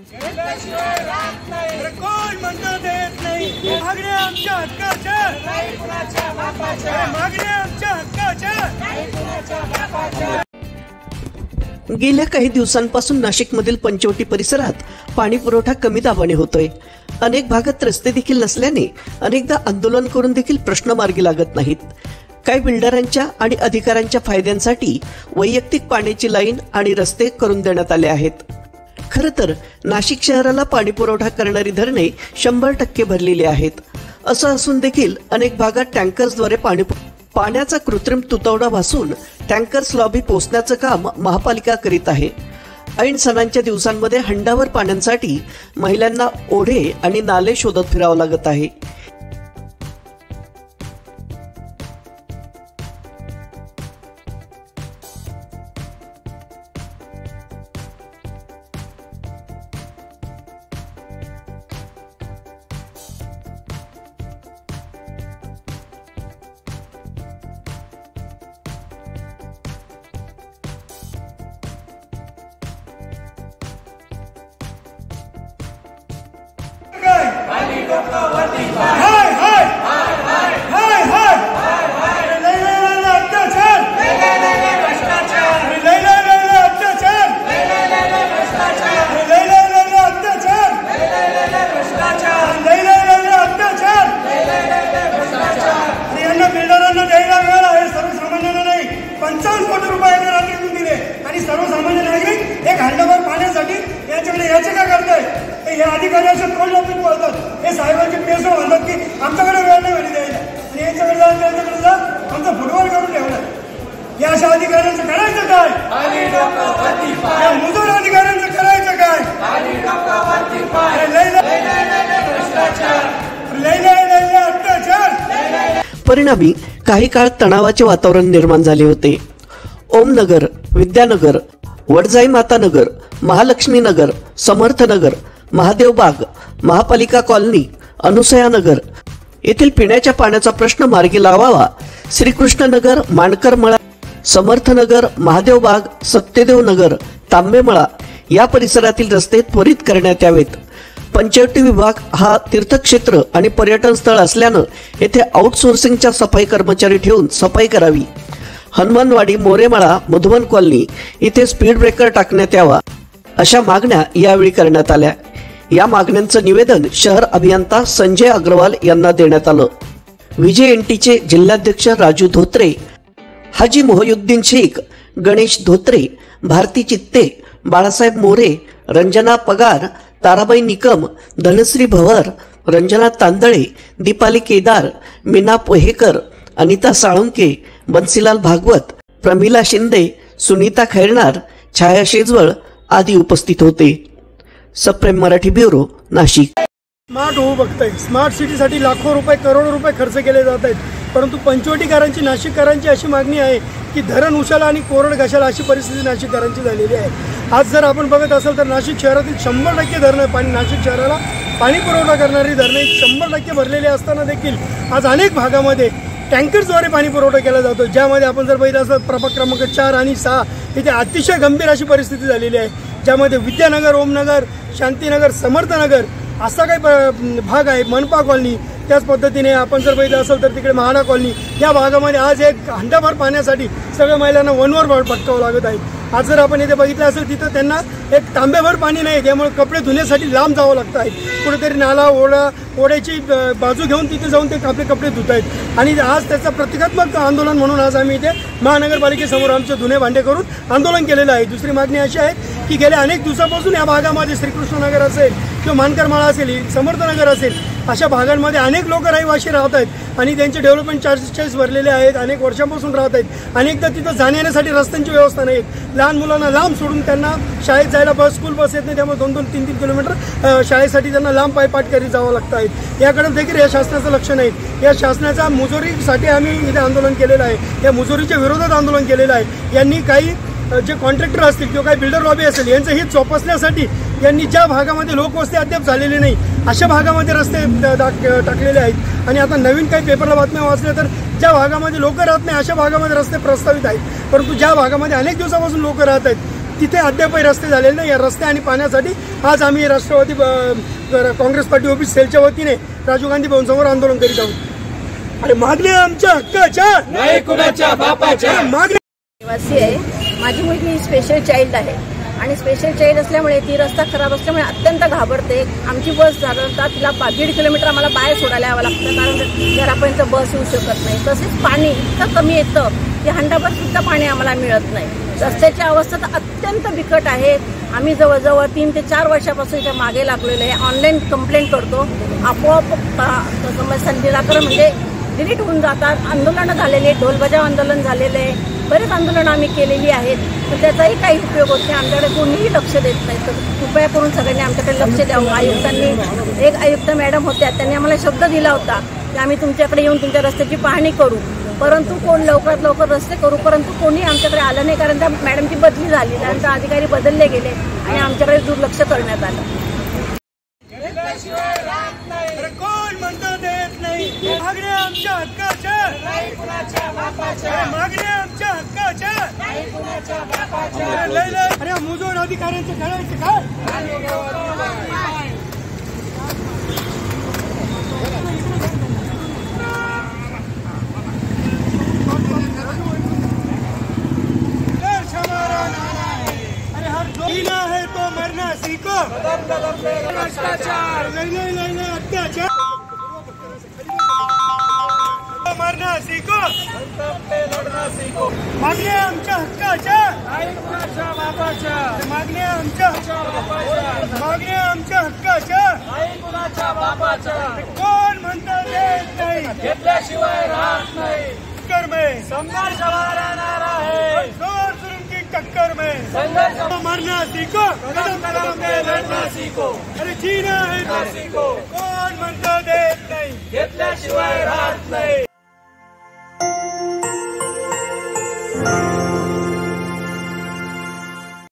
कोण म्हणतं देत नाही, मागण्या आमच्या हक्काच्या, मागण्या आमच्या हक्काच्या। गेल्या काही दिवसांपासून नाशिकमधील पंचवटी परिसरात पाणी पुरवठा कमी दाबाने होतोय। अनेक भागात रस्ते देखील नसल्याने अनेकदा आंदोलन करून देखील प्रश्न मार्गी लागत नाहीत। काही बिल्डरांच्या आणि अधिकाऱ्यांच्या फायद्यांसाठी वैयक्तिक पाण्याची लाईन आणि रस्ते करून देण्यात आले आहेत। खरं तर नाशिक शहराला पाणी पुरवठा करणारी धरणे 100% भरलेली आहेत। असं असून देखील अनेक भागात टँकर्सद्वारे पाण्याचा कृत्रिम तुतवडा भासून टँकर्स लॉबी पोहोचण्याचं काम महापालिका करीत आहे। ऐन सणांच्या दिवसांमध्ये हंडावर पाण्यासाठी महिलांना ओढे आणि नाले शोधत फिरावं लागत आहे। सर्वसामान्य नागरिक एक हंडाभर पाण्यासाठी यांच्याकडे याचिका करताय। हे अधिकाऱ्याचे तोंड लपवून बोलतात, हे साहेबांचे पेस म्हणतात की आमच्याकडे वेळ नाही वेळी द्यायला आणि यांच्याकडे जाऊन त्यांच्याकडे जा आमचा फुटबॉल करून ठेवला। या अशा अधिकाऱ्यांचं करायचं काय? या मजूर अधिकाऱ्यांचं करायचं काय? अत्याचार। परिणामी काही काळ तणावाचे वातावरण निर्माण झाले होते। ओमनगर, विद्यानगर, वडजाई माता नगर, महालक्ष्मी नगर, समर्थ नगर, महादेव बाग, महापालिका कॉलनी, अनुसया नगर येथील पिण्याच्या पाण्याचा प्रश्न मार्गी लावावा। श्रीकृष्ण नगर, माणकर मळा, समर्थ नगर, महादेव बाग, सत्यदेव नगर, तांबेमळा या परिसरातील रस्ते त्वरित करण्यात यावेत। पंचवटी विभाग हा तीर्थक्षेत्र आणि पर्यटन स्थळ असल्यानं येथे आउटसोर्सिंगच्या सफाई कर्मचारी ठेवून सफाई करावी। हनुमानवाडी, मोरेमळा, मधुबन कॉलनी इथे स्पीड ब्रेकर टाकण्यात यावा अशा मागण्या यावेळी करण्यात आल्या। या मागण्यांचं निवेदन शहर अभियंता संजय अग्रवाल यांना देण्यात आलं। व्हीजेएनटीचे जिल्हाध्यक्ष राजू धोत्रे, हाजी मोहयुद्दीन शेख, गणेश धोत्रे, भारती चित्ते, बाळासाहेब मोरे, रंजना पगार, ताराबाई निकम, धनश्री भवर, रंजना तांदळे, दीपाली केदार, मीना पोहेकर, अनिता साळुंके, बन्सीलाल भागवत, प्रमिला शिंदे, सुनीता खैरनार, छाया शेजवळ आदी उपस्थित होते। सप्रेम मराठी ब्युरो, नाशिक। स्मार्ट होऊ बघताय, स्मार्ट सिटीसाठी लाखो रुपये करोडो रुपये खर्च केले जात आहेत, परंतु पंचवटीकरांची, नाशिककरांची अशी मागणी आहे की धरण उशाला आणि कोरड घशाला अशी परिस्थिती नाशिककरांची झालेली आहे। आज जर आपण बघत असाल तर नाशिक शहरातील 100% धरणं पाणी, नाशिक शहराला पाणी पुरवठा करणारी धरणे 100% भरलेली असताना देखील आज अनेक भागामध्ये टँकर्सद्वारे पाणी पुरवठा केला जातो, ज्यामध्ये आपण जर बघितलं असं प्रभाग क्रमांक 4 आणि 6 इथे अतिशय गंभीर अशी परिस्थिती झालेली आहे, ज्यामध्ये विद्यानगर, ओमनगर, शांतीनगर, समर्थनगर असा काही भाग आहे, मनपा कॉलनी, त्याच पद्धतीने आपण जर बघितलं असेल तर तिकडे महाडा कॉलनी या भागामध्ये आज एक हंडाभर पाण्यासाठी सगळ्या महिलांना वनवर भटकावं लागत आहे। आज जर आपण इथे बघितलं असेल तिथं त्यांना एक तांब्याभर पाणी नाही, त्यामुळे कपडे धुण्यासाठी लांब जावं लागतं आहे। कुठेतरी नाला, ओढ्याची बाजू घेऊन तिथे जाऊन ते आपले कपडे धुत आहेत आणि आज त्याचं प्रतिकात्मक आंदोलन म्हणून आज आम्ही इथे महानगरपालिकेसमोर आमचे धुणे भांडे करून आंदोलन केलेलं आहे। दुसरी मागणी अशी आहे की गेल्या अनेक दिवसापासून या भागामध्ये श्रीकृष्णनगर असेल किंवा मानकरमाळा असेल, समर्थनगर असेल अशा भागांमध्ये अनेक लोक रहिवासी राहत आहेत आणि त्यांचे डेव्हलपमेंट चार्जेस भरलेले आहेत, अनेक वर्षांपासून राहत आहेत। अनेकदा तिथं जाण्यासाठी रस्त्यांची व्यवस्था नाही, लहान मुलांना लांब सोडून त्यांना शाळेत जायला स्कूल बस येत नाही, त्यामुळे 2-2, 3-3 किलोमीटर शाळेसाठी त्यांना लांब पायपाट करीत जावं लागतं आहे। याकडे देखील या शासनाचं लक्ष नाही। या शासनाच्या मुजोरीसाठी आम्ही इथे आंदोलन केलेलं आहे, या मुजोरीच्या विरोधात आंदोलन केलेलं आहे। यांनी काही जे कॉन्ट्रॅक्टर असतील किंवा काही बिल्डर लॉबी असेल यांचं हित जोपासण्यासाठी यांनी ज्या भागामध्ये लोकवस्ती अद्याप झालेली नाही अशा भागामध्ये रस्ते टाकलेले आहेत। आणि आता नवीन काही पेपरला बातम्या वाचल्या तर ज्या भागामध्ये लोक राहत नाही अशा भागामध्ये रस्ते प्रस्तावित आहेत, परंतु ज्या भागामध्ये अनेक दिवसापासून लोक राहत आहेत तिथे अद्यापही रस्ते झालेले नाही. या रस्ते आणि पाण्यासाठी आज आम्ही राष्ट्रवादी काँग्रेस पार्टी ऑफिस सेलच्या वतीने राजीव गांधी भवनसमोर आंदोलन करीत आहोत. आणि मागण्या आमच्या हक्काच्या, नाही कुणाच्या बापाच्या. मागण्या निवासी आहे. माझी मुलगी स्पेशल चाइल्ड आहे आणि स्पेशल चाइल्ड असल्यामुळे ती रस्ता खराब असल्यामुळे अत्यंत घाबरते. आमची बस साधारणतः तिला 1.5 किलोमीटर आम्हाला बाहेर सोडायला यावं लागतं, कारण घरापर्यंत बस येऊ शकत नाही. तसेच पाणी इतकं कमी येतं की हंडाभर सुद्धा पाणी आम्हाला मिळत नाही. रस्त्याची अवस्था तर अत्यंत बिकट आहे. आम्ही जवळजवळ 3 ते 4 वर्षापासून इथे मागे लागलेलो आहे. ऑनलाईन कंप्लेंट करतो, आपोआप समस्या निराकरण म्हणजे डिलीट होऊन जातात. आंदोलनं झालेली, ढोलबजाव आंदोलन झालेलं आहे, बरेच आंदोलनं आम्ही केलेली आहेत, पण त्याचाही काही उपयोग होत नाही. आमच्याकडे कोणीही लक्ष देत नाही. तर कृपया करून सगळ्यांनी आमच्याकडे लक्ष द्यावं. आयुक्तांनी, एक आयुक्त मॅडम होत्या, त्यांनी आम्हाला शब्द दिला होता की आम्ही तुमच्याकडे येऊन तुमच्या रस्त्याची पाहणी करू, परंतु कोण लवकरात लवकर रस्ते करू, परंतु कोणी आमच्याकडे आलं नाही. कारण त्या मॅडमची बदली झाली, त्यानंतर अधिकारी बदलले गेले आणि आमच्याकडे दुर्लक्ष करण्यात आलं. कोण म्हणतं देत नाही. मागण्या आमच्या हक्काच्या, मागण्या आमच्या हक्काच्या. अरे मुजोर अधिकाऱ्यांचं कळायचं काय. जीना है तो मरना सीखो. भ्रष्टाचार अत्याचार मरना सीखो. मागण्या आमच्या हक्काच्या, मागण्या आमच्या, मागण्या आमच्या हक्काच्या. कोण म्हणतं देत नाही, घेतल्याशिवाय राहत नाही. टक्कर में संघर्ष राहणार आहे. जोर जुलूम की टक्कर में संघर्ष मरना सीखो, कदम कदम पे लढना सीखो. अरे जीना है तो सीखो. कोण म्हणतं देत नाही, घेतल्याशिवाय राहत नाही.